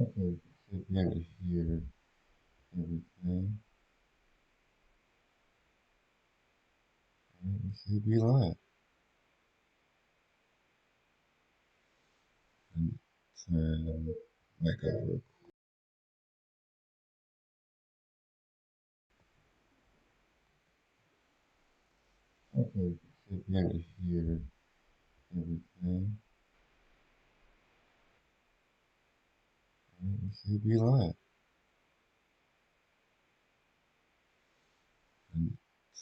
Okay, so you gotta hear everything. It should be live. And turn mic over. Okay, so you gotta hear everything. It should be live. And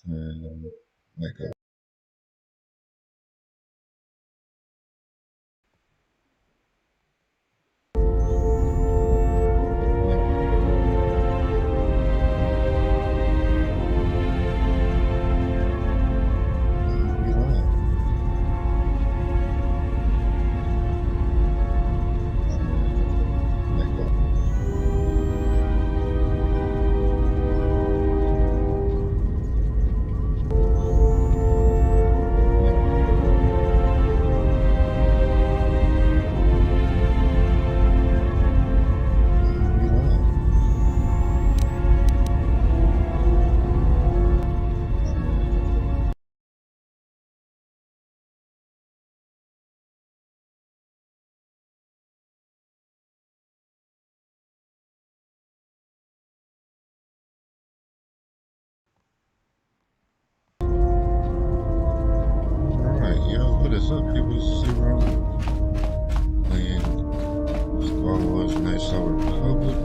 turn mic over. It should be live. Mic over. It should be live. Alright, yo, what is up, people? Zero playing Star Wars Knights of the Republic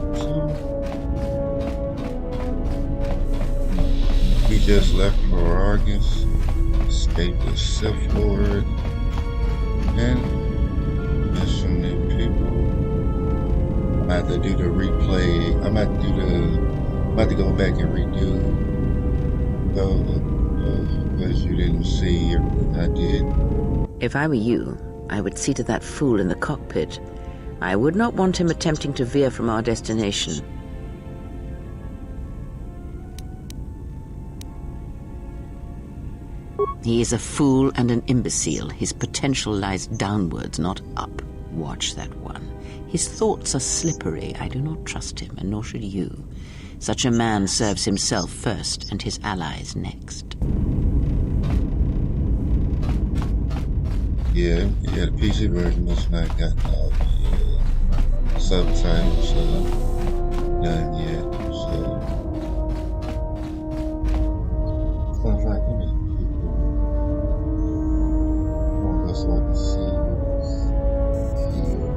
2. We just left Argus, escaped the Sith Lord, and met some new people. I'm gonna have to do the replay. I'm gonna have to do the. I'm about to go back and redo because you didn't see everything I did. If I were you, I would see to that fool in the cockpit. I would not want him attempting to veer from our destination. He is a fool and an imbecile. His potential lies downwards, not up. Watch that one. His thoughts are slippery. I do not trust him, and nor should you. Such a man serves himself first, and his allies next. Yeah, the PC version has not gotten all the subtitles done yet. So, sounds like we need people on this so I can see who's here.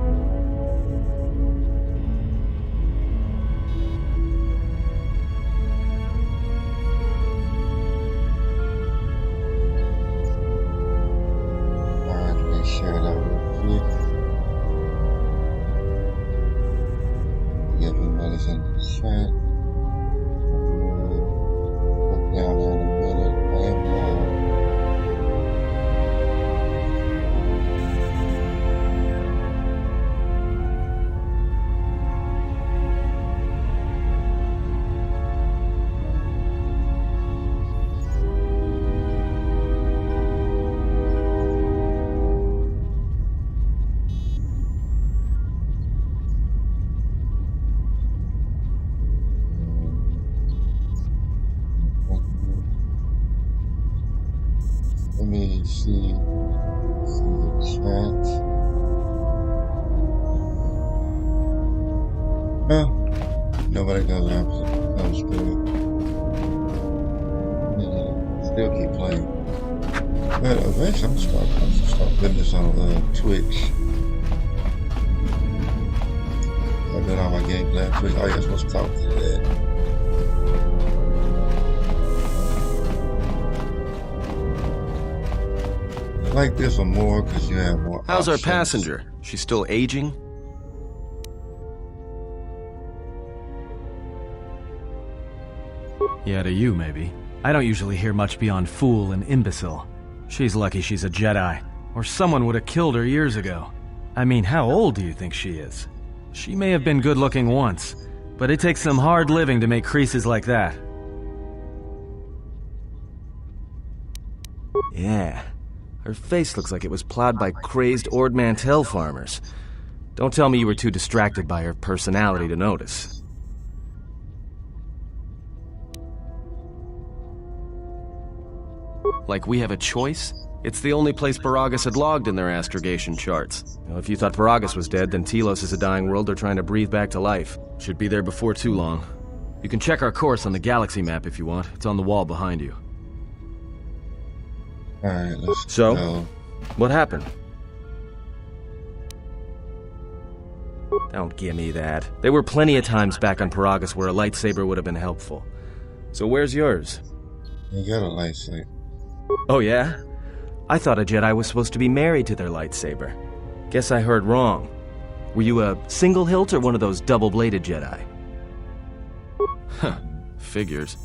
Alright, let me share that real quick. Everybody's in the chat. Look down there in a minute. I am live. Let me see the chat. Oh, nobody goes out. Comes through. Yeah, still keep playing. But eventually I'm gonna start putting this on Twitch. I've been on my gameplay on Twitch. Oh, yeah, I'm supposed to talk to that. I like this one more because you have more How's our options. passenger? She's still aging? Yeah, to you, maybe. I don't usually hear much beyond fool and imbecile. She's lucky she's a Jedi, or someone would have killed her years ago. I mean, how old do you think she is? She may have been good-looking once, but it takes some hard living to make creases like that. Yeah. Her face looks like it was plowed by crazed Ord Mantell farmers. Don't tell me you were too distracted by her personality to notice. Like we have a choice? It's the only place Paragus had logged in their astrogation charts. Well, if you thought Paragus was dead, then Telos is a dying world they're trying to breathe back to life. Should be there before too long. You can check our course on the galaxy map if you want. It's on the wall behind you. Alright, let's So? go. What happened? Don't give me that. There were plenty of times back on Paragus where a lightsaber would have been helpful. So where's yours? You got a lightsaber. Oh yeah? I thought a Jedi was supposed to be married to their lightsaber. Guess I heard wrong. Were you a single hilt or one of those double-bladed Jedi? Huh, figures.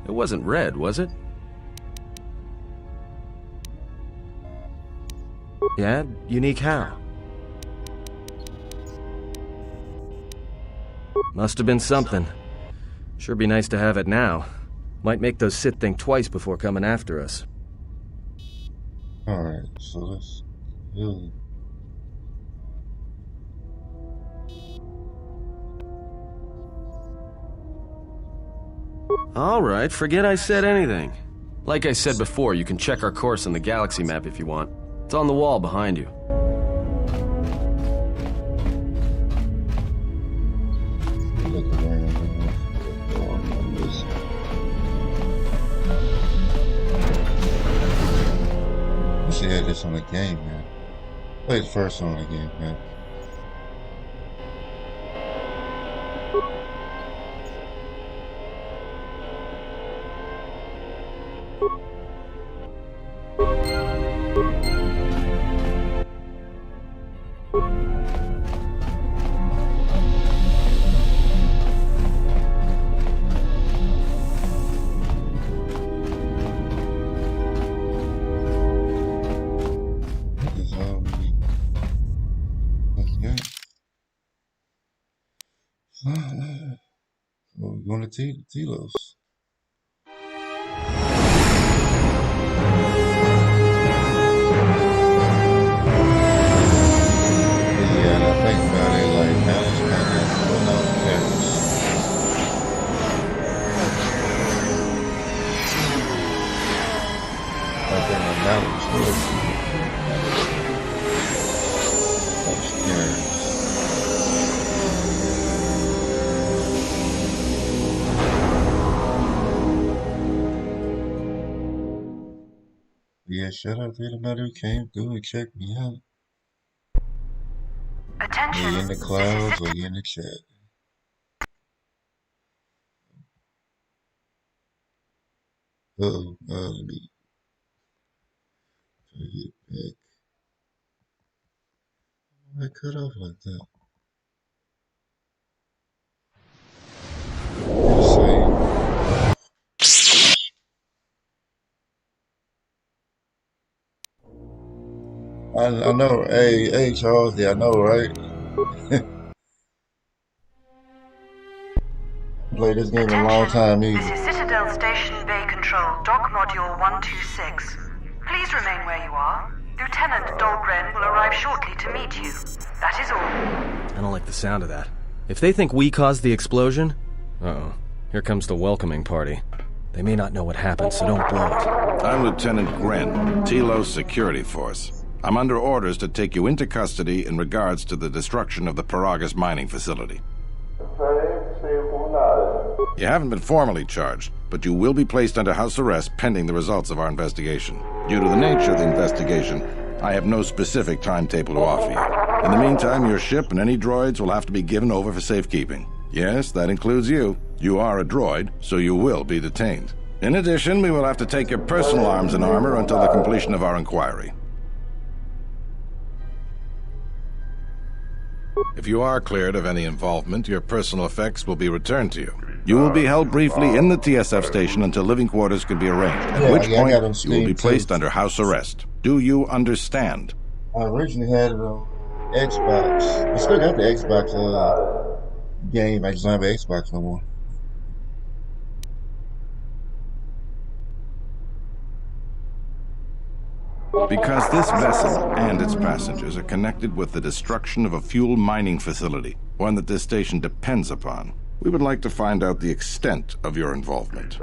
It wasn't red, was it? Yeah, unique how? Must have been something. Sure be nice to have it now. Might make those Sith think twice before coming after us. Alright, so let's do. Alright, forget I said anything. Like I said before, you can check our course on the galaxy map if you want. It's on the wall behind you. Look around. I should have this on the game, man. Play the first one on the game, man. Well, we're going to Telos. Yeah, I think about it like now it's kind of going on Paris. I think my mountains good. I'm scared. Yeah, shout out to everybody who came through and checked me out. Attention. Are you in the clouds or you in the chat? Uh-oh, let me try to get back. Why cut off like that? Let's see. I know, hey Charles, yeah, I know, right? Played this game a long time This either. is Citadel Station Bay Control, Dock Module 126. Please remain where you are. Lieutenant Dahlgren will arrive shortly to meet you. That is all. I don't like the sound of that. If they think we caused the explosion... Uh-oh. Here comes the welcoming party. They may not know what happened, so don't blow it. I'm Lieutenant Gren, Telos Security Force. I'm under orders to take you into custody in regards to the destruction of the Paragus mining facility. You haven't been formally charged, but you will be placed under house arrest pending the results of our investigation. Due to the nature of the investigation, I have no specific timetable to offer you. In the meantime, your ship and any droids will have to be given over for safekeeping. Yes, that includes you. You are a droid, so you will be detained. In addition, we will have to take your personal arms and armor until the completion of our inquiry. If you are cleared of any involvement, your personal effects will be returned to you. You will be held briefly in the TSF station until living quarters can be arranged, at which point you will be placed under house arrest. Do you understand? I originally had it on Xbox. I still got the Xbox game. I just don't have an Xbox no more. Because this vessel and its passengers are connected with the destruction of a fuel mining facility, one that this station depends upon. We would like to find out the extent of your involvement.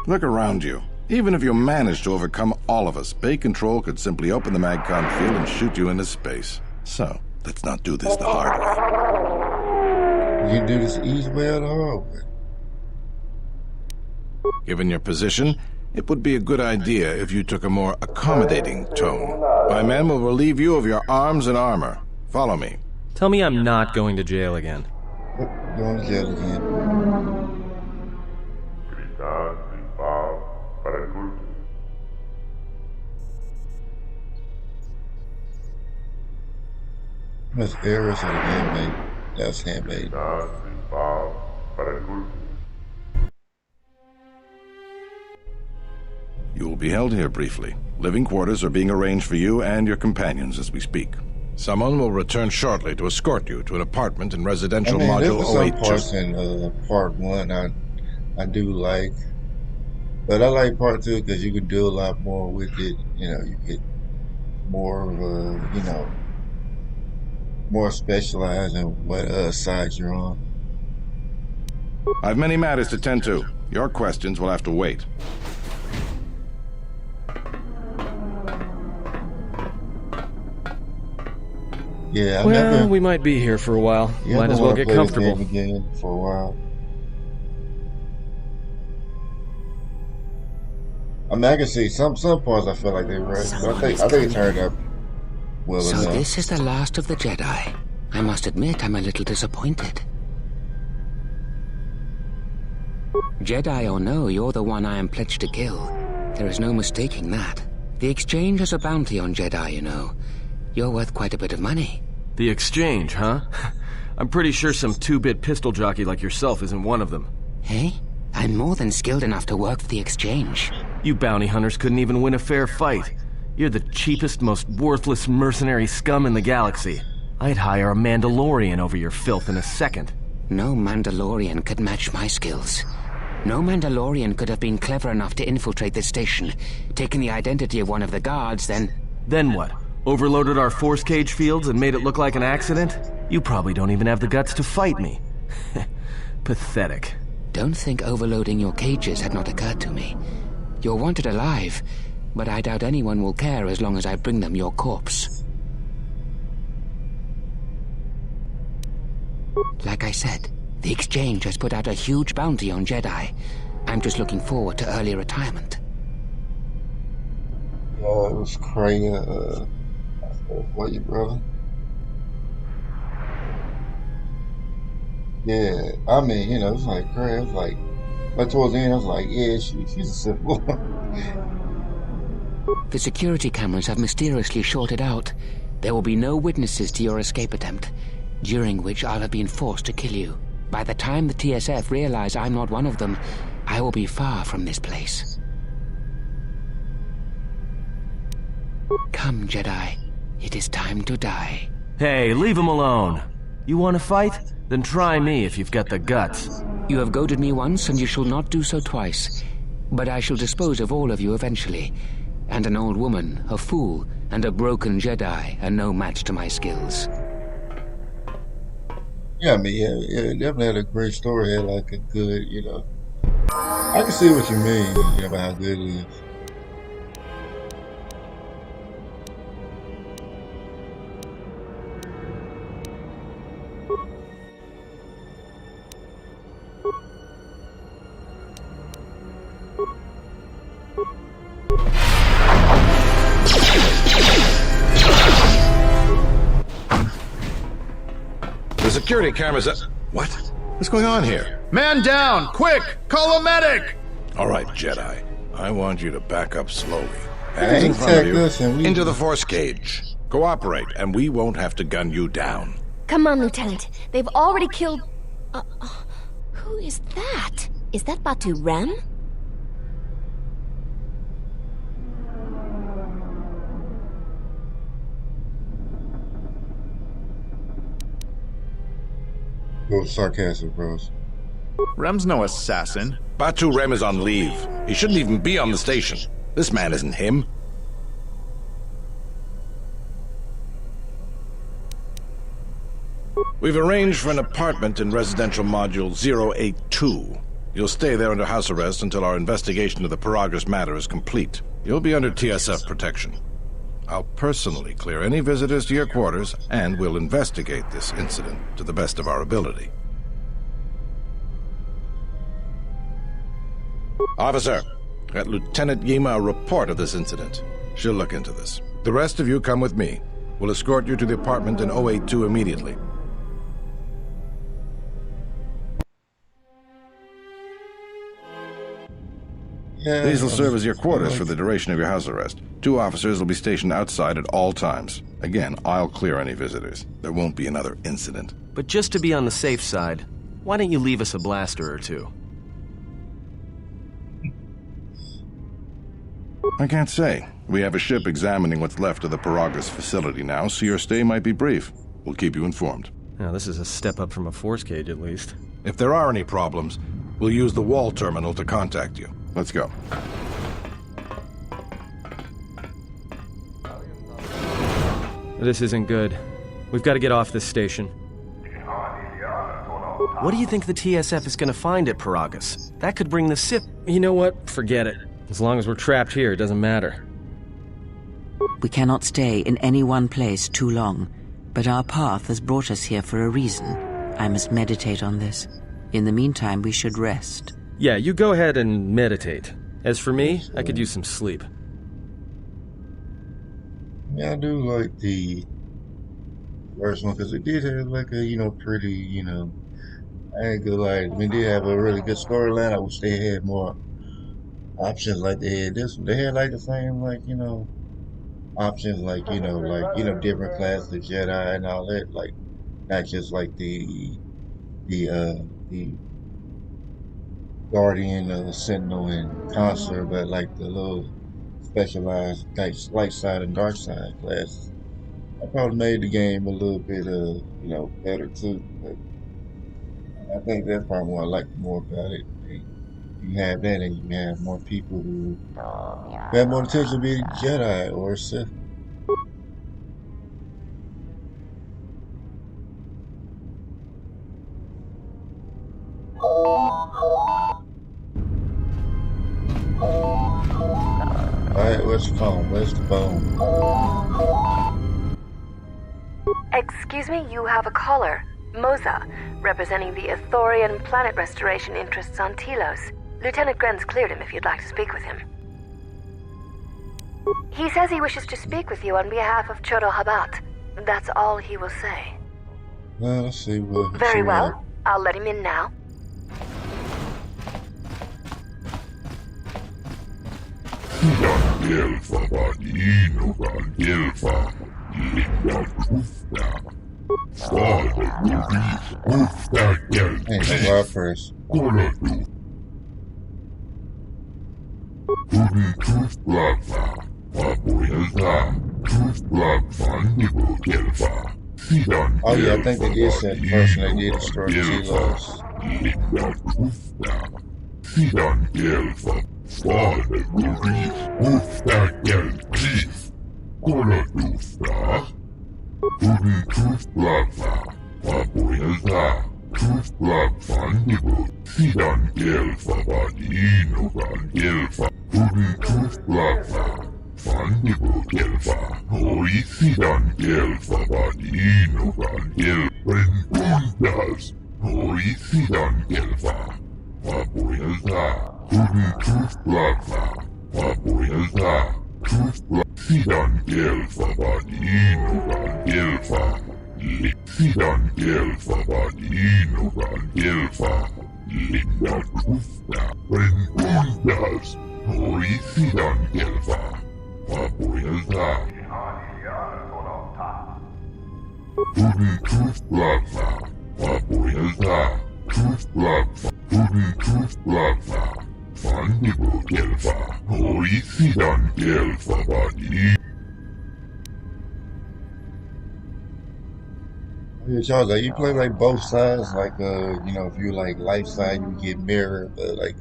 Look around you. Even if you managed to overcome all of us, Bay Control could simply open the MagCon field and shoot you into space. So, let's not do this the hard way. You can do this easy way or the hard way. Given your position, it would be a good idea if you took a more accommodating tone. My men will relieve you of your arms and armor. Follow me. Tell me I'm not going to jail again. Going to jail again. That's errors of the handmade. That's handmade. You will be held here briefly. Living quarters are being arranged for you and your companions as we speak. Someone will return shortly to escort you to an apartment in residential module there's some 08. parts in part 1 I do like. But I like part 2 because you can do a lot more with it. You know, you get more of a, you know, more specialized in what side you're on. I have many matters to tend to. Your questions will have to wait. Yeah, Well, we might be here for a while. Might as well get comfortable. Again for a while. I mean, I can see some parts I feel like they rushed, but I think it turned up well So enough. this is the last of the Jedi. I must admit, I'm a little disappointed. Jedi or no, you're the one I am pledged to kill. There is no mistaking that. The Exchange has a bounty on Jedi, you know. You're worth quite a bit of money. The Exchange, huh? I'm pretty sure some two-bit pistol jockey like yourself isn't one of them. Hey? I'm more than skilled enough to work for the Exchange. You bounty hunters couldn't even win a fair fight. You're the cheapest, most worthless mercenary scum in the galaxy. I'd hire a Mandalorian over your filth in a second. No Mandalorian could match my skills. No Mandalorian could have been clever enough to infiltrate this station, taken the identity of one of the guards, then... Then what? Overloaded our force cage fields and made it look like an accident? You probably don't even have the guts to fight me. Pathetic. Don't think overloading your cages had not occurred to me. You're wanted alive, but I doubt anyone will care as long as I bring them your corpse. Like I said, the Exchange has put out a huge bounty on Jedi. I'm just looking forward to early retirement. It was crazy. What, your brother? Yeah, I mean, you know, it's like crazy. It's like towards the end, I was like, yeah, she's a Sith Lord. The security cameras have mysteriously shorted out. There will be no witnesses to your escape attempt, during which I'll have been forced to kill you. By the time the TSF realize I'm not one of them, I will be far from this place. Come, Jedi. It is time to die. Hey, leave him alone. You want to fight? Then try me if you've got the guts. You have goaded me once, and you shall not do so twice. But I shall dispose of all of you eventually. And an old woman, a fool, and a broken Jedi are no match to my skills. Yeah, I mean, yeah, definitely had a great story. Had like a good, you know. I can see what you mean, you know, about how good it is. The security cameras... What? What's going on here? Man down! Quick! Call a medic! All right, Jedi. I want you to back up slowly. Hey, Hands in front of tag us and you. we- Into the force cage. Cooperate, and we won't have to gun you down. Come on, Lieutenant. They've already killed... who is that? Is that Batu Rem? Go sarcastic, bros. Rem's no assassin. Batu Rem is on leave. He shouldn't even be on the station. This man isn't him. We've arranged for an apartment in residential module 082. You'll stay there under house arrest until our investigation of the Paragus matter is complete. You'll be under TSF protection. I'll personally clear any visitors to your quarters, and we'll investigate this incident to the best of our ability. Officer, got Lieutenant Yima a report of this incident. She'll look into this. The rest of you come with me. We'll escort you to the apartment in 082 immediately. Yeah, These will serve as your quarters for the duration of your house arrest. 2 officers will be stationed outside at all times. Again, I'll clear any visitors. There won't be another incident. But just to be on the safe side, why don't you leave us a blaster or two? I can't say. We have a ship examining what's left of the Paragus facility now, so your stay might be brief. We'll keep you informed. Now, this is a step up from a force cage, at least. If there are any problems, we'll use the wall terminal to contact you. Let's go. This isn't good. We've got to get off this station. What do you think the TSF is going to find at Paragus? That could bring the Sith... You know what? Forget it. As long as we're trapped here, it doesn't matter. We cannot stay in any one place too long, but our path has brought us here for a reason. I must meditate on this. In the meantime, we should rest. Yeah, you go ahead and meditate. As for me, I could use some sleep. Yeah, I do like the first one because it did have like a, pretty, I ain't gonna lie. We did have a really good storyline. I wish they had more options like they had this one. They had like the same, options different classes of Jedi and all that. Like, not just like the Guardian, Sentinel, and Consular, but like the little specialized light side and dark side classes. I probably made the game a little bit, better too. But I think that's probably what I like more about it. You have that, and you have more people who have more potential to be Jedi or Sith. Alright, where's the phone? Where's the phone? Excuse me, you have a caller. Moza, representing the Ithorian planet restoration interests on Telos. Lieutenant Grenz cleared him if you'd like to speak with him. He says he wishes to speak with you on behalf of Chodo Habat. That's all he will say. Well, let's see what... Very well. I'll let him in now. Hey, go first. Oh yeah, I think they did set first and they did destroy the Telos. Yeah, Charles, like you play like both sides. Like, if you like light side, you get mirror, but like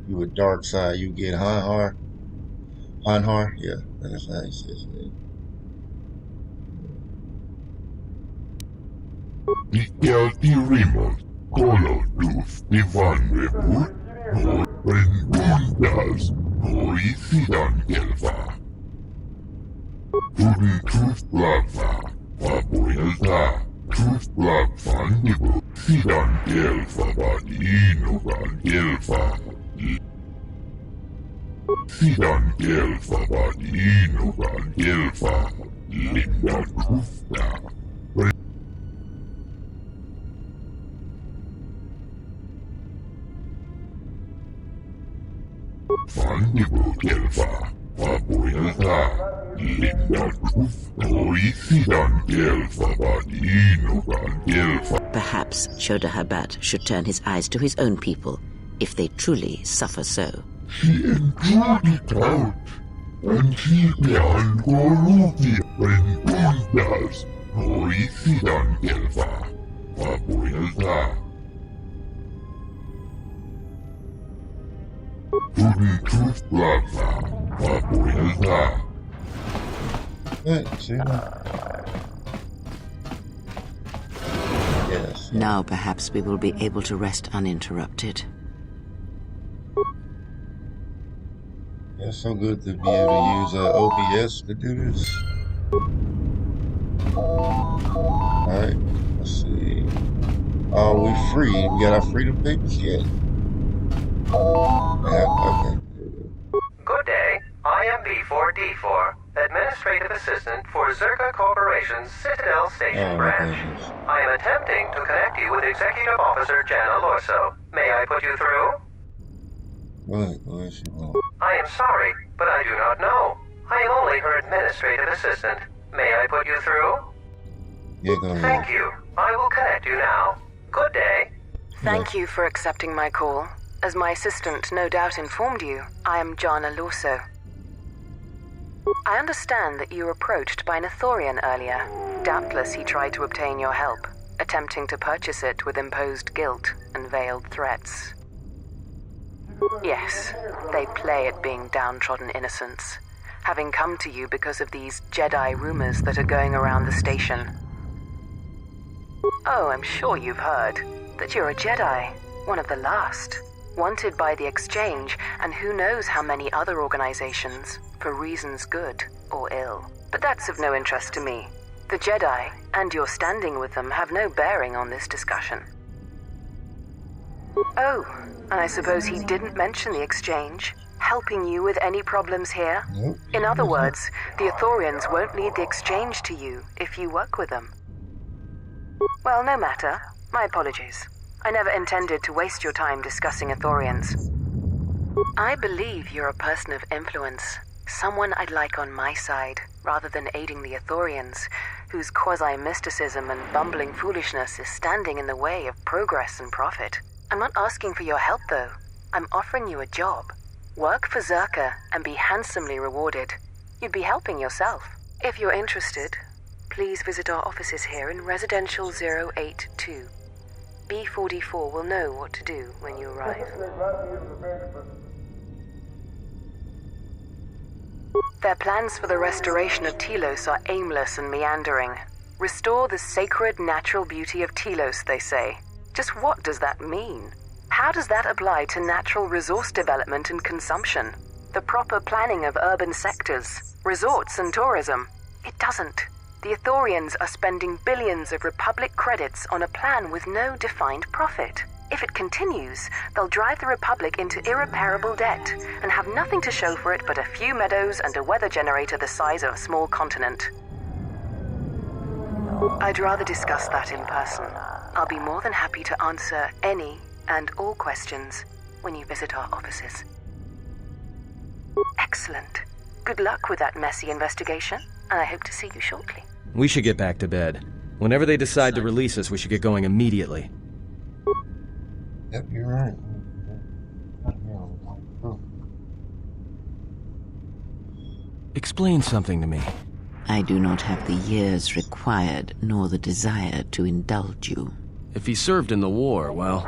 you a dark side, you get hard. Anhar? Yeah, that's how he says it. Ikelti Rimos, Kolotus, Ivan Reput, no Rengundas, no Isidan Kelva. Tudun Truth Blagva, Papoelta, Truth Blagva Nibu, Sidan Kelva, Badinogan Kelva. Sidan Kelva, Badinogan Kelva, Linda Trufta. Fandibo Kelva, Papoelta, Linda Trufta, Isidan Kelva, Badinogan Kelva. Perhaps Shoda Habat should turn his eyes to his own people, if they truly suffer so. She endured it out, and she began Goruti when Gundas, no Isidan Kelva, Papoelta. Tudun Truth Blagva, Papoelta. Hey, see that? Yes. Now perhaps we will be able to rest uninterrupted. Yeah, it's so good to be able to use OBS to do this. Alright, let's see. Are we free? We got our freedom papers yet? Yeah, okay. Good day. I am B4D4, Administrative Assistant for Zerka Corporation's Citadel Station branch. I am attempting to connect you with Executive Officer Jana Lorso. May I put you through? Go ahead, I am sorry, but I do not know. I am only her administrative assistant. May I put you through? Yeah, go ahead. Thank you. I will connect you now. Good day. Thank you for accepting my call. As my assistant no doubt informed you, I am Jana Lorso. I understand that you were approached by an Ithorian earlier. Doubtless he tried to obtain your help, attempting to purchase it with imposed guilt and veiled threats. Yes, they play at being downtrodden innocents, having come to you because of these Jedi rumors that are going around the station. Oh, I'm sure you've heard that you're a Jedi, one of the last, wanted by the Exchange and who knows how many other organizations, for reasons good or ill. But that's of no interest to me. The Jedi, and your standing with them, have no bearing on this discussion. Oh, and I suppose he didn't mention the Exchange, helping you with any problems here? Nope. In other words, the Ithorians won't need the Exchange to you if you work with them. Well, no matter. My apologies. I never intended to waste your time discussing Ithorians. I believe you're a person of influence, someone I'd like on my side, rather than aiding the Ithorians, whose quasi-mysticism and bumbling foolishness is standing in the way of progress and profit. I'm not asking for your help, though. I'm offering you a job. Work for Zerka and be handsomely rewarded. You'd be helping yourself. If you're interested, please visit our offices here in Residential 082. B44 will know what to do when you arrive. Their plans for the restoration of Telos are aimless and meandering. Restore the sacred natural beauty of Telos, they say. Just what does that mean? How does that apply to natural resource development and consumption? The proper planning of urban sectors, resorts and tourism? It doesn't. The Ithorians are spending billions of Republic credits on a plan with no defined profit. If it continues, they'll drive the Republic into irreparable debt and have nothing to show for it but a few meadows and a weather generator the size of a small continent. I'd rather discuss that in person. I'll be more than happy to answer any and all questions when you visit our offices. Excellent. Good luck with that messy investigation, and I hope to see you shortly. We should get back to bed. Whenever they decide to release us, we should get going immediately. Yep, you're right. Explain something to me. I do not have the years required, nor the desire to indulge you. If he served in the war, well,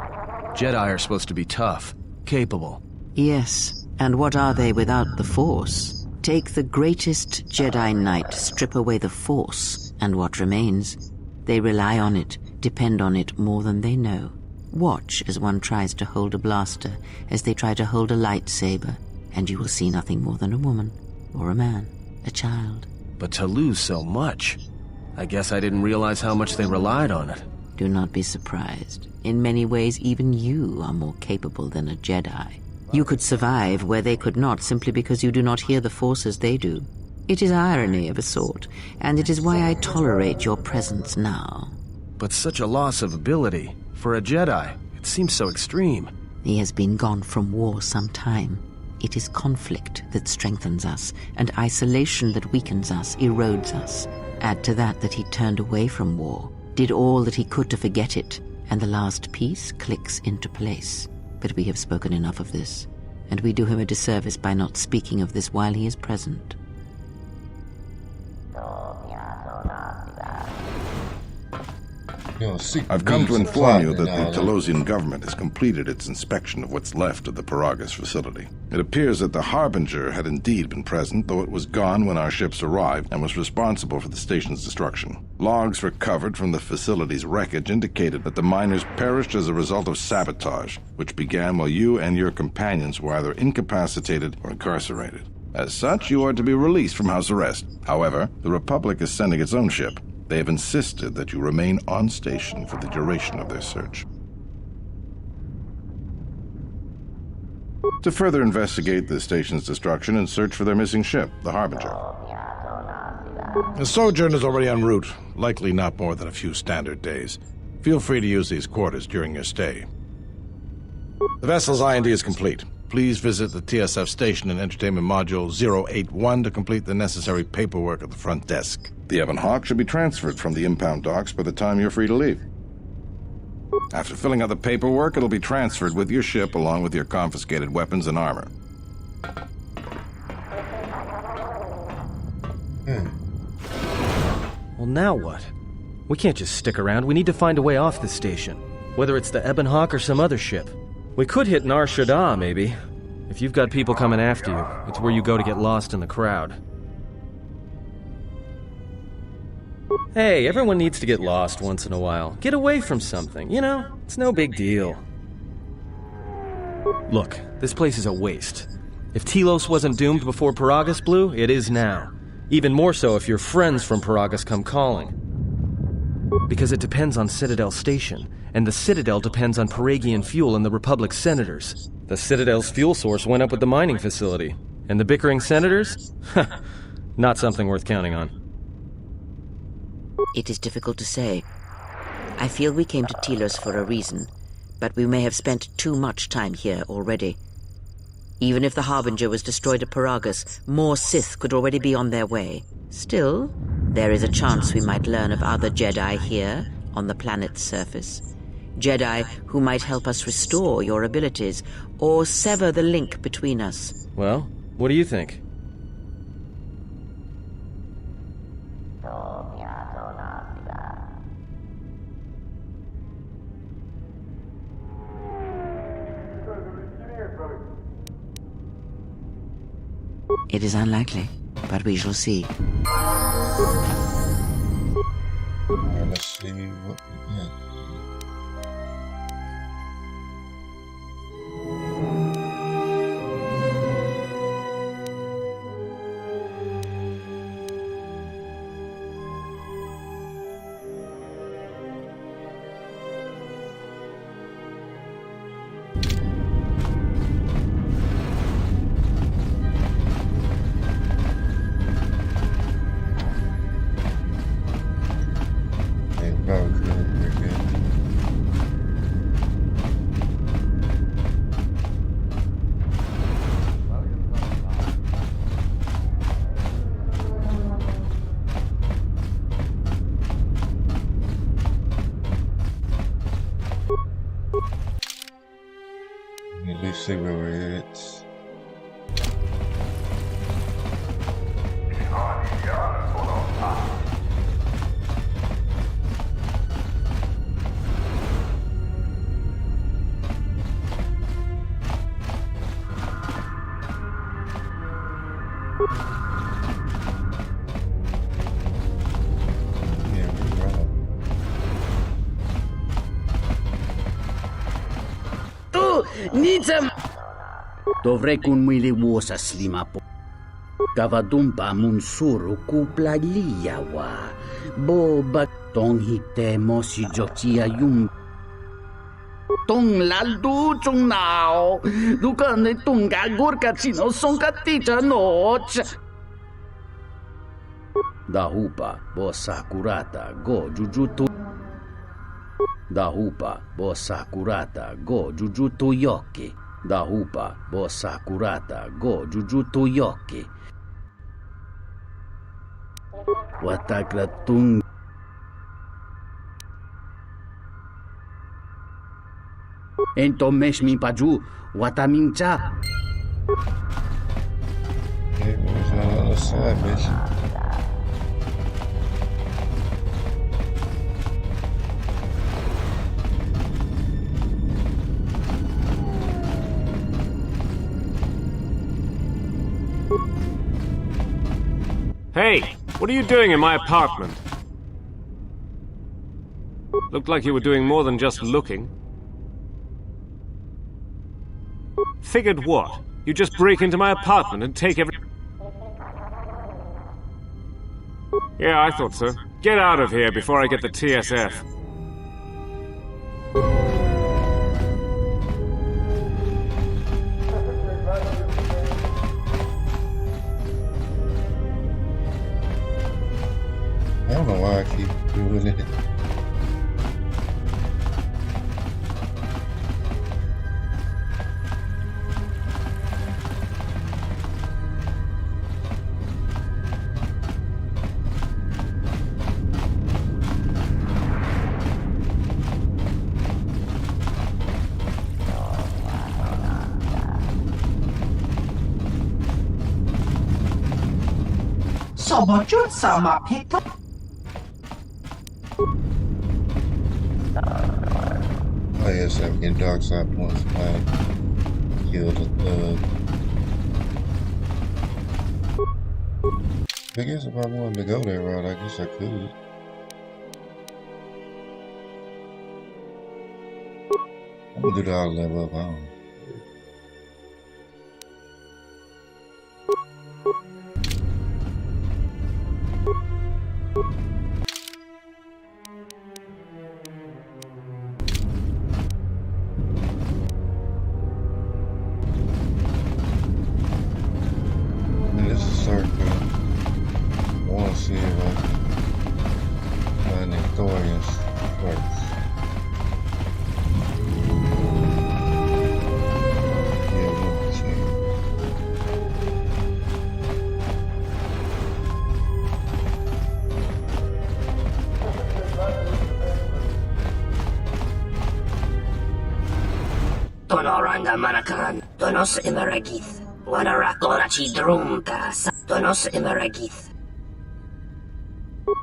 Jedi are supposed to be tough, capable. Yes, and what are they without the Force? Take the greatest Jedi Knight, strip away the Force, and what remains? They rely on it, depend on it more than they know. Watch as one tries to hold a blaster, as they try to hold a lightsaber, and you will see nothing more than a woman, or a man, a child. But to lose so much, I guess I didn't realize how much they relied on it. Do not be surprised. In many ways, even you are more capable than a Jedi. You could survive where they could not simply because you do not hear the Force as they do. It is irony of a sort, and it is why I tolerate your presence now. But such a loss of ability, for a Jedi, it seems so extreme. He has been gone from war some time. It is conflict that strengthens us, and isolation that weakens us, erodes us. Add to that he turned away from war, did all that he could to forget it, and the last piece clicks into place. But we have spoken enough of this, and we do him a disservice by not speaking of this while he is present. I've come to inform you that the Telosian government has completed its inspection of what's left of the Paragus facility. It appears that the Harbinger had indeed been present, though it was gone when our ships arrived and was responsible for the station's destruction. Logs recovered from the facility's wreckage indicated that the miners perished as a result of sabotage, which began while you and your companions were either incapacitated or incarcerated. As such, you are to be released from house arrest. However, the Republic is sending its own ship. They have insisted that you remain on station for the duration of their search. To further investigate the station's destruction and search for their missing ship, the Harbinger. The sojourn is already en route, likely not more than a few standard days. Feel free to use these quarters during your stay. The vessel's IND is complete. Please visit the TSF station and entertainment module 081 to complete the necessary paperwork at the front desk. The Ebon Hawk should be transferred from the impound docks by the time you're free to leave. After filling out the paperwork, it'll be transferred with your ship along with your confiscated weapons and armor. Well, now what? We can't just stick around. We need to find a way off this station, whether it's the Ebon Hawk or some other ship. We could hit Nar Shaddaa, maybe. If you've got people coming after you, it's where you go to get lost in the crowd. Hey, everyone needs to get lost once in a while. Get away from something, you know? It's no big deal. Look, this place is a waste. If Telos wasn't doomed before Paragus blew, it is now. Even more so if your friends from Paragus come calling. Because it depends on Citadel Station, and the Citadel depends on Paragian fuel and the Republic's senators. The Citadel's fuel source went up with the mining facility. And the bickering senators? Not something worth counting on. It is difficult to say. I feel we came to Telos for a reason, but we may have spent too much time here already. Even if the Harbinger was destroyed at Paragus, more Sith could already be on their way. Still, there is a chance we might learn of other Jedi here, on the planet's surface. Jedi who might help us restore your abilities, or sever the link between us. Well, what do you think? It is unlikely, but we shall see. Let's see what we get. Let's see where we're at. Nitsam! Dovrei kun mwili wosa slimapo. Kavadumpa munsuru kupla liyawa. Boba tong hite mo si joktia yung. Tong laldu chung nao. Dukan tung gagur kachino song katita noch. Dahupa bo sakurata go jujutu. Dahupa bo sakurata go jujutu yoki. Dahupa bo sakurata go jujutu yoki. Watakratung. Entomesh mi paju watamincha. It was on the other side, bitch. Hey, what are you doing in my apartment? Looked like you were doing more than just looking. Figured what? You just break into my apartment and take every... Yeah, I thought so. Get out of here before I get the TSF. I don't know why I keep doing it. Sobojut sama pito. Oh yes, I'm getting dark side points. I killed a thug. I guess if I wanted to go that route, I guess I could. I'm gonna do the auto level up. I don't know. This is circle. I want to see if I can find the Thorians first. Yeah, we'll see. Tonoranga Manakan, Donos Imeragith, Wanarakorachi Drunka, Donos Imeragith.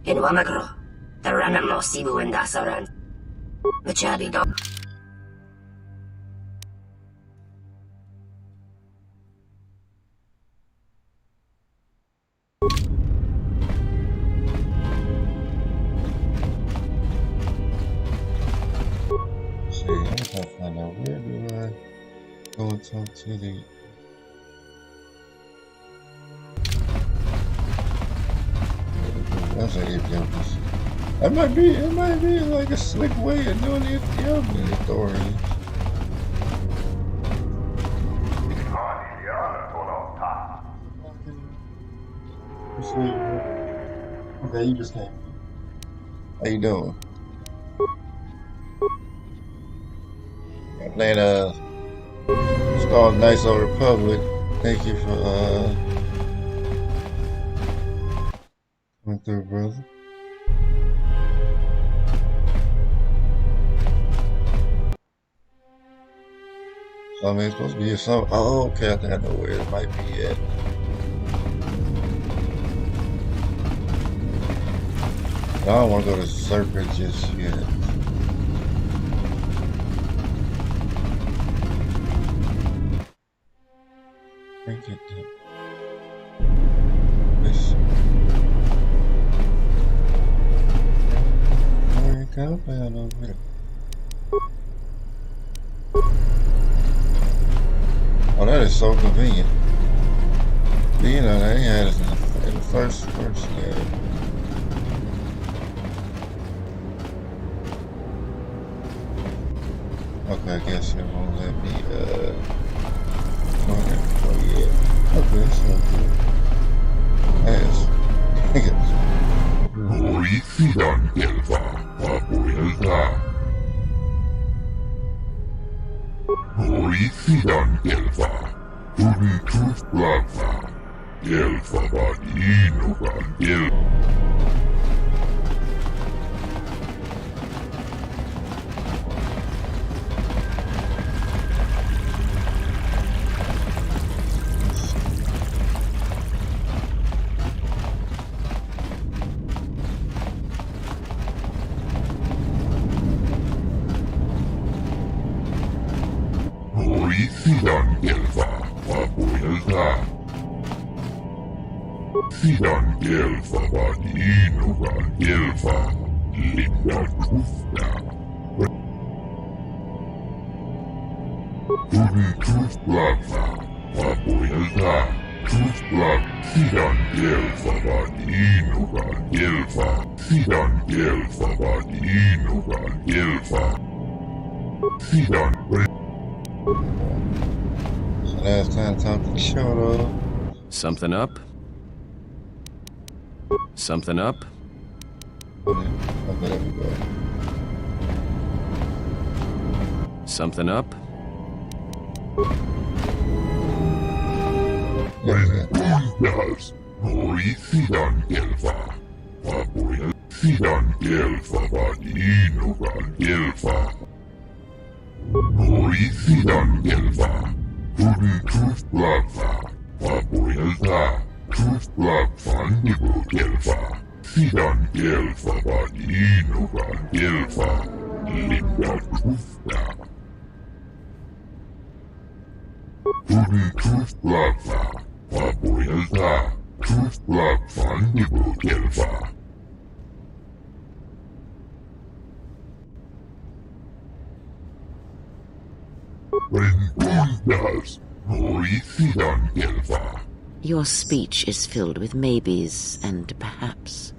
In Wamagro, the Ranamo Sibu and Dasaran, Machabi Dog. See, I'm trying to find out where do I go and talk to the... That's an Ethiopian. It might be like a slick way of doing the Ethiopian authorities. Okay, you just came. How you doing? Atlanta, Star Knights of Republic. Thank you for coming through, brother. So I mean, it's supposed to be some. Oh, okay. I think I know where it might be at. I don't want to go to Serpent just yet. Think it did. This. Compound over here. is so convenient. But, you know, they had us in the first game. Okay, I guess it won't let me, oh yeah. Okay, so good. Yes. Hoicidan Gelfa, Papuelta. Hoicidan Gelfa, Tuntus Plata. Gelfa Vadinogan Gelfa. Sidan Gelfa, Papuelta. Sidan Gelfa, Vadinogan Gelfa, Linda Tufta. Tuntus Plata, Papuelta. Tufplat, Sidan Gelfa, Vadinogan Gelfa. Sidan Gelfa, Vadinogan Gelfa. Sidan So last time talk to Choto. Something up? Something up? Okay, there we go. Something up? Bundas, Hoicidan Gelfa, Papuel, Sidan Gelfa, Vadinogan Gelfa. Hoicidan Gelfa, Tuntus Plata, Papuelta. Tufplat Fandibo Gelfa, Sidan Gelfa, Vadinogan Gelfa, Linda Tufta. Tuntus Plata, Papuelta. Tufplat Fandibo Gelfa. Bundas, Hoicidan Gelfa. Your speech is filled with maybes and perhaps.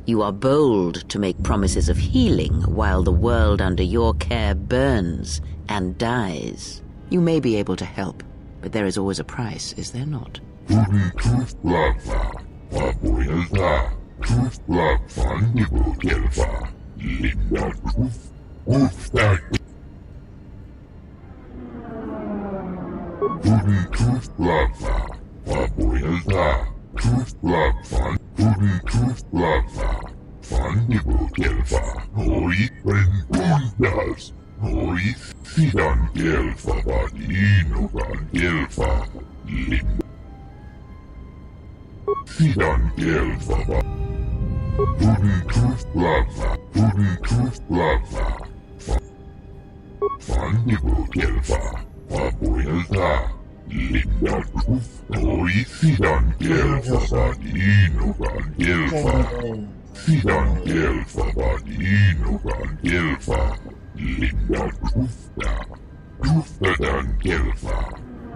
You are bold to make promises of healing while the world under your care burns and dies. You may be able to help, but there is always a price, is there not? Tuntus Plata, Papuelta. Tufplat Fandibo Gelfa, Linda Tufta. Tuntus Plata, Papuelta. Tufplat Tuntus Plata, Fandibo Gelfa. Bundas, Hoicidan Gelfa, Vadinogan Gelfa, Linda. Sidan Gelfa, Tuntus Plata, Fandibo Gelfa, Papuelta. Linda Tufta. Hoicidan Gelfa, Vadinogan Gelfa. Sidan Gelfa, Vadinogan Gelfa, Linda Tufta. Tuftadan Gelfa,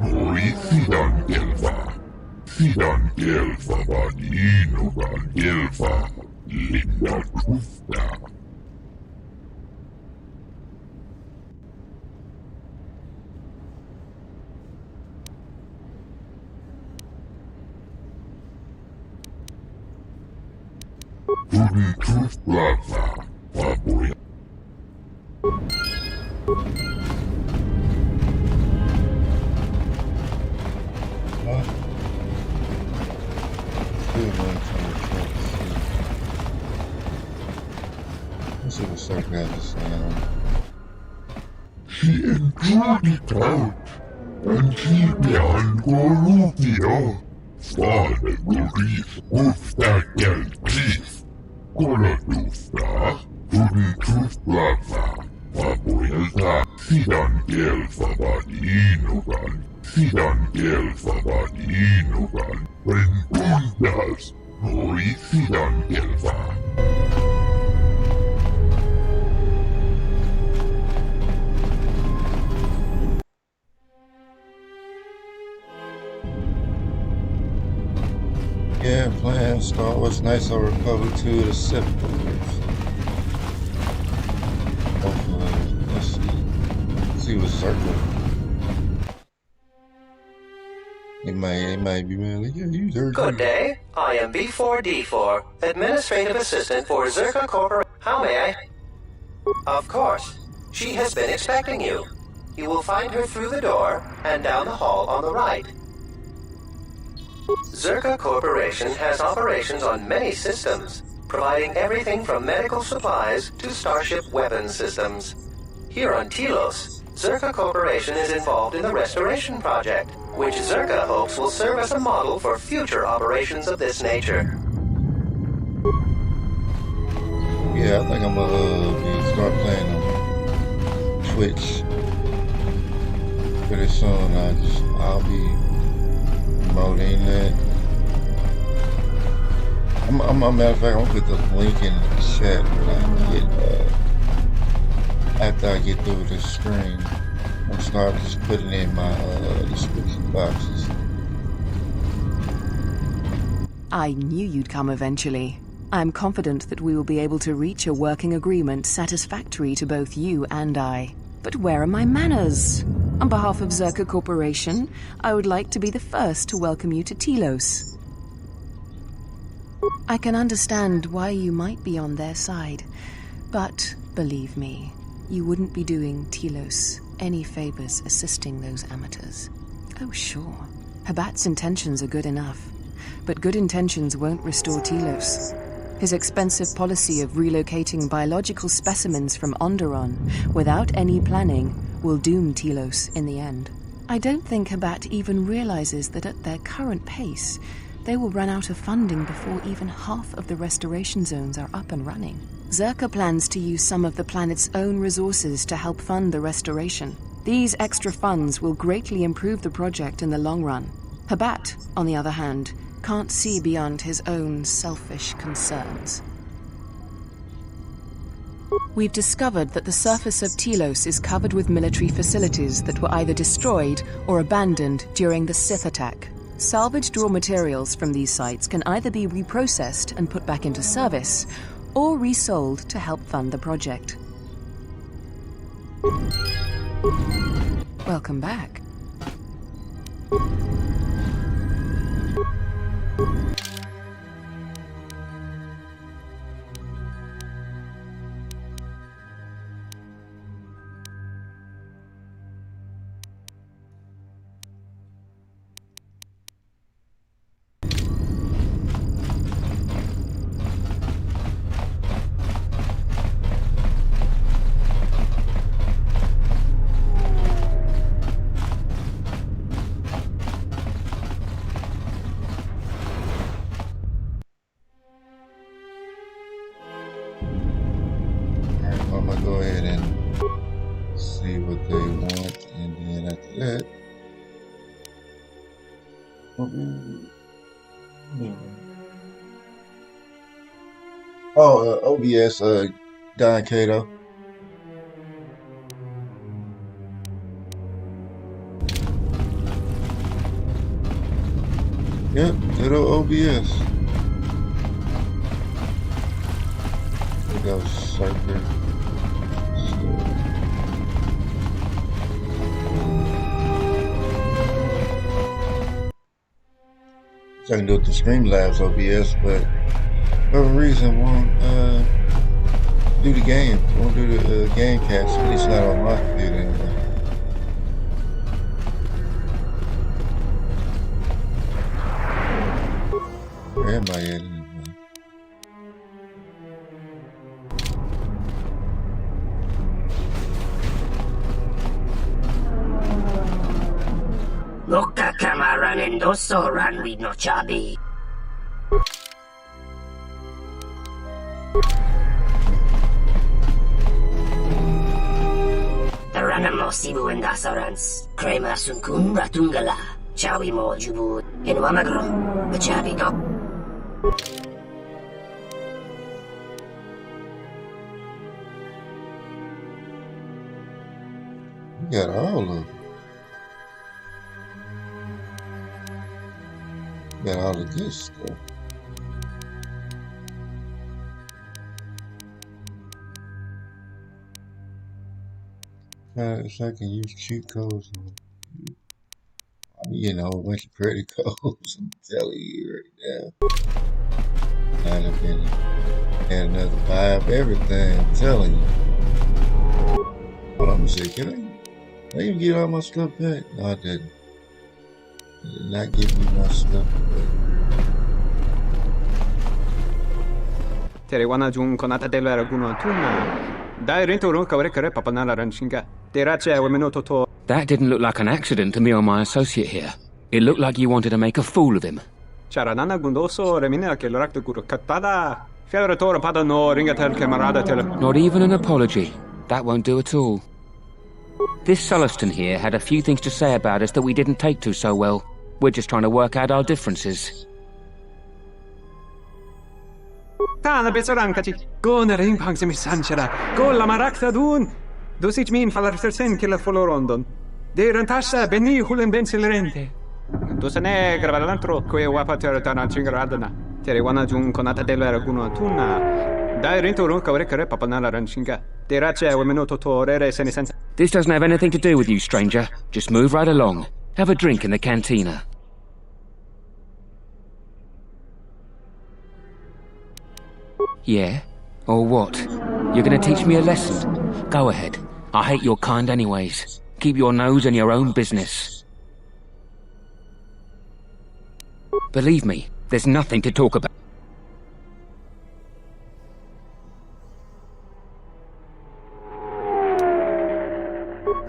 Hoicidan Gelfa. Sidan Gelfa, Vadinogan Gelfa, Linda Tufta. Tuntus Plata, Papuel. Let's see what Circle has to say on it. She enjoyed it out, and she began Gorupio. Father Goris, Ufta Gelkis. Golatufta, Tuntus Plata, Papuelta. Sidan Gelfa, Vadinogan. Sidan Gelfa, Vadinogan. Bundas, Hoicidan Gelfa. Oh, what's nice, I recovered 2 of the Sith figures. Let's see what's circle. It might be really yeah, you heard. Good day. I am B4D4, Administrative Assistant for Zerka Corporation. How may I? Of course. She has been expecting you. You will find her through the door and down the hall on the right. Zerka Corporation has operations on many systems, providing everything from medical supplies to starship weapons systems. Here on Telos, Zerka Corporation is involved in the Restoration Project, which Zerka hopes will serve as a model for future operations of this nature. Yeah, I think I'm gonna start playing on Twitch pretty soon. I'll be promoting that. Matter of fact, I'm gonna put the link in the chat when after I get through the stream. I'm starting just putting in my description boxes. I knew you'd come eventually. I'm confident that we will be able to reach a working agreement satisfactory to both you and I. But where are my manners? On behalf of Zerka Corporation, I would like to be the first to welcome you to Telos. I can understand why you might be on their side, but believe me, you wouldn't be doing Telos any favors assisting those amateurs. Oh, sure. Habat's intentions are good enough, but good intentions won't restore Telos. His expensive policy of relocating biological specimens from Onderon without any planning will doom Telos in the end. I don't think Habat even realizes that at their current pace, they will run out of funding before even half of the restoration zones are up and running. Zerka plans to use some of the planet's own resources to help fund the restoration. These extra funds will greatly improve the project in the long run. Habat, on the other hand, can't see beyond his own selfish concerns. We've discovered that the surface of Telos is covered with military facilities that were either destroyed or abandoned during the Sith attack. Salvaged raw materials from these sites can either be reprocessed and put back into service, or resold to help fund the project. Welcome back. I'm gonna go ahead and see what they want, and then after that, OBS, Don Cato. Yep, little OBS. Look at those circuit. So I can do it to Streamlabs OBS, but for a reason won't do the game. Won't do the game cast. At least not on my computer anyway. Where am I at anyway? Lokka kamaran endoso ran with no chabi. Taranamo sibu endasorans. Krema sunkun ratungala. Chawi mo jubu. En wamagro. Chabi dok. You got all of them. Got all the good stuff. So I can use cheat codes. I'm getting a whole bunch of credit codes. I'm telling you right now. I'd have been had another buy of everything. I'm telling you. Hold on, let me see. Can I even get all my stuff back? No, I didn't. It did not give me my stuff back. Teriwana jung konata delera guno tuna. Dai rinto runka wrekere papanala ranchinga. Terache wemenoto to. That didn't look like an accident to me or my associate here. It looked like you wanted to make a fool of him. Charanana gundoso remina che l'orakto guru katpada. Fiaratore pada no ringatel camarada tele. Not even an apology. That won't do at all. This Sulluston here had a few things to say about us that we didn't take to so well. We're just trying to work out our differences. Tana besarankachi. Go na ring pangsimi sanchara. Go la marakta dun. Dosich min falarsen che la folorondon. De rantassa beni hulen bensilerente. Dosane gravalantro que wapater tana chingaradana. Teriwana jung konata delera guno tuna. Dai rinto runka wrekere papanala ranchinga. Terache wemenoto to rere senisenza. This doesn't have anything to do with you, stranger. Just move right along. Have a drink in the cantina. Yeah? Or what? You're gonna teach me a lesson? Go ahead. I hate your kind anyways. Keep your nose in your own business. Believe me, there's nothing to talk about.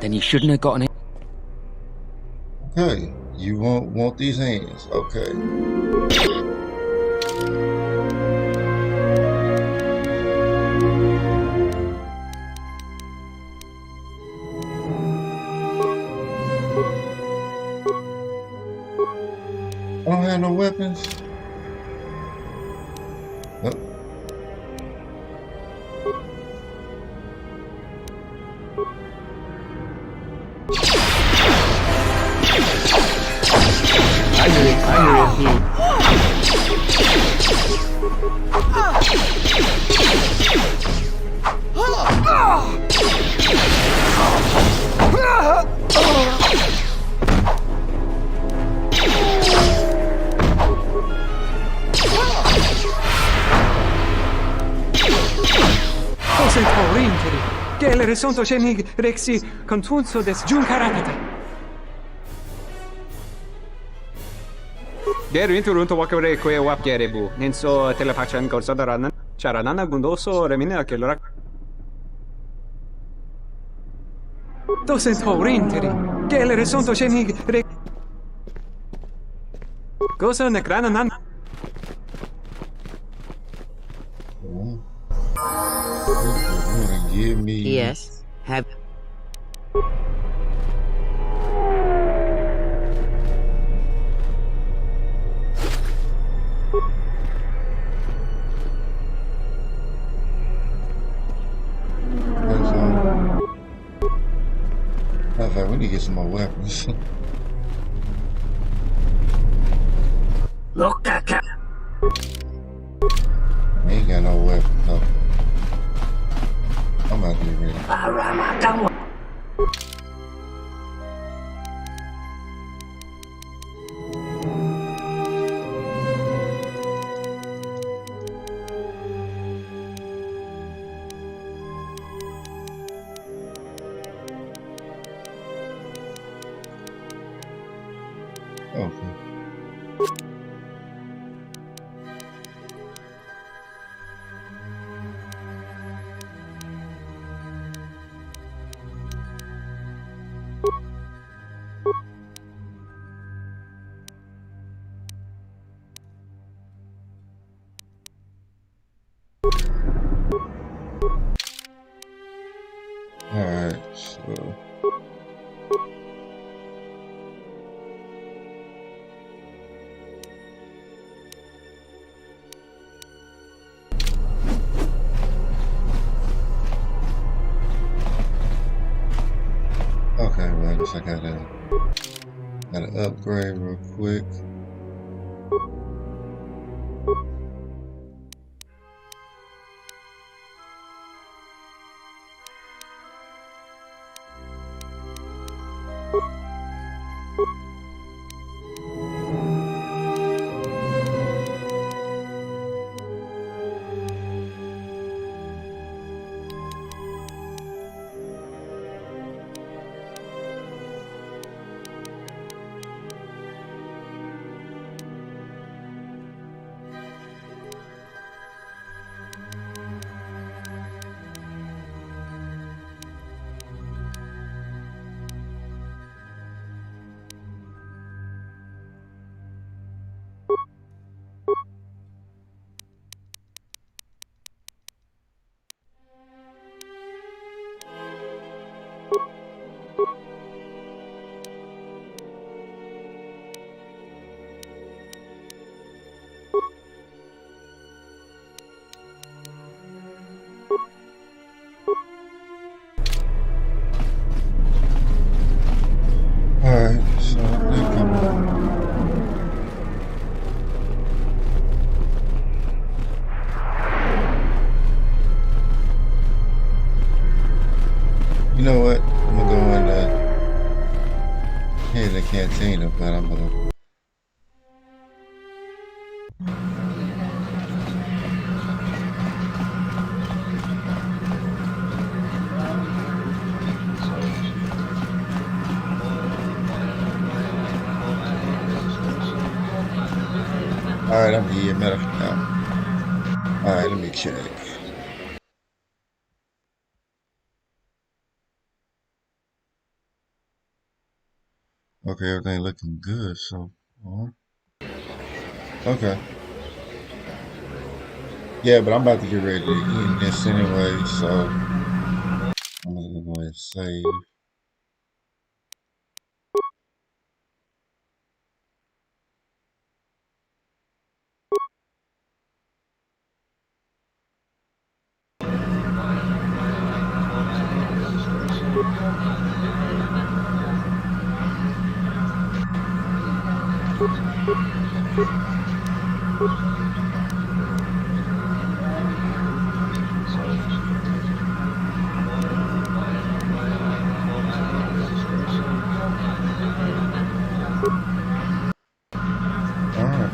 Then you shouldn't have gotten it. Okay, you want these hands. Okay. I don't have no weapons. Oh. I hear it. Gelere sonto shenig rexi contunso des junkarakata. Der inturunto wakare kwe wapgerebu. Nenso telepachan gorsadaran. Charanana gundoso remina che l'ora. Dosento rinteri. Gelere sonto shenig rex. Gosa nekrana nan. Give me. Yes. Have. Matter of fact, we need to get some more weapons. Look at that. Ain't got no weapons, no. I'm about to get ready. Okay. Alright, so okay, well, I guess I gotta upgrade real quick. know what? I'm gonna go in the cantina, but I'm gonna. Alright, I'm here. Alright, let me check. Okay, everything looking good, so. Okay. Yeah, but I'm about to get ready to end this anyway, so. I'm gonna go ahead and save. Alright.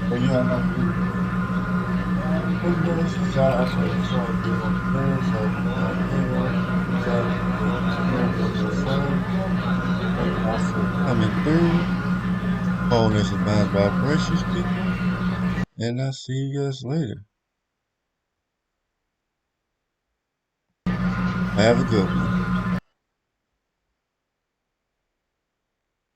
But yeah, I'm not pretty much decided I should try to get on the bed, so also coming through. Wholeness of mind vibrations, people. And I'll see you guys later. Have a good one.